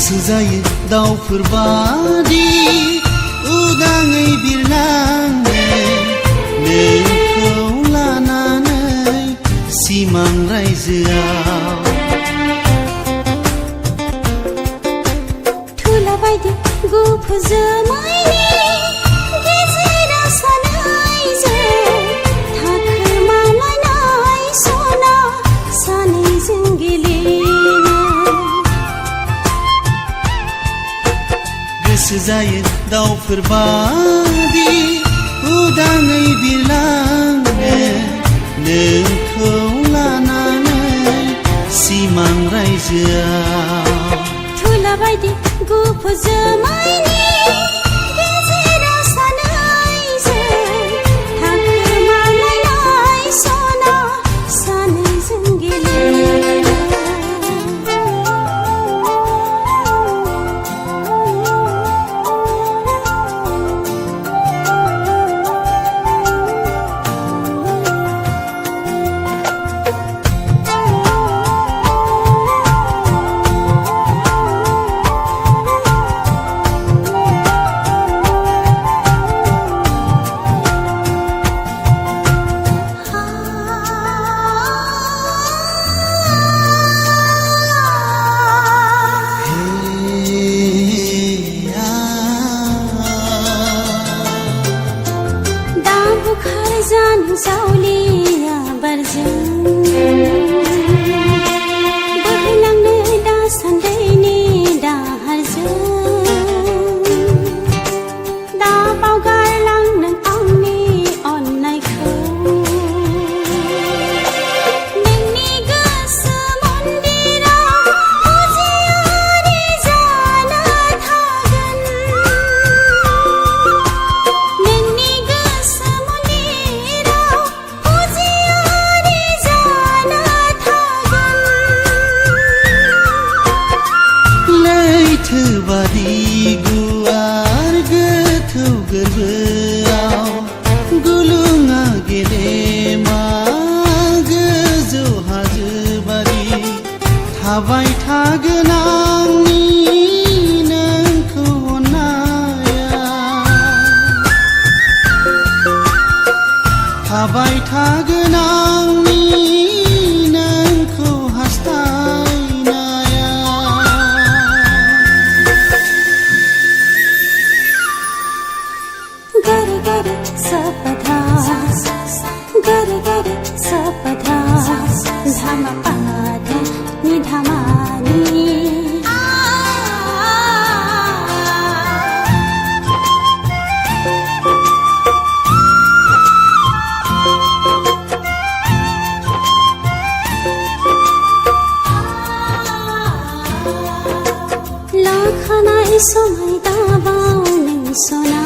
गोसो जायो दाउफोर बादि उदाङै बिरलांनो नोंखौ लानानै सिमां रायजोआव थुला बायदि गुफुर जोमैनि गेजेराव सानैजों थाखोमालायनाय सना सानैजों गेलेनो गोसो जायो दाउफोर बादि उदाङै बिरलांनो नोंखौ लानानै सिमां रायजोआव थुला बायदि गुफुर जोमैनि गेजेराव सानैजों थाखोमालायनाय सना सानैजों गेलेनो जान जावलिया बारजों बोहैलांनो दासान्दैनि दाहारजों दा बावगारलां नों आंनि अननायखौ नोंनि गोसो मन्दिराव फुजियारि जाना थागोन नोंनि गोसो लैथो बादि गुवार गोथौ गोरबोआव गुलुङा गेलेमा गोजौ हाजो बादि थाबाय थागोन आंनि नोंखौ अननाया थाबाय थागोन आंनि नोंखौ हास्थायनाया गर गर सपधा गर गर सपधा धामा पाध निधामानि लाखानाय समाय दाबाव नों सना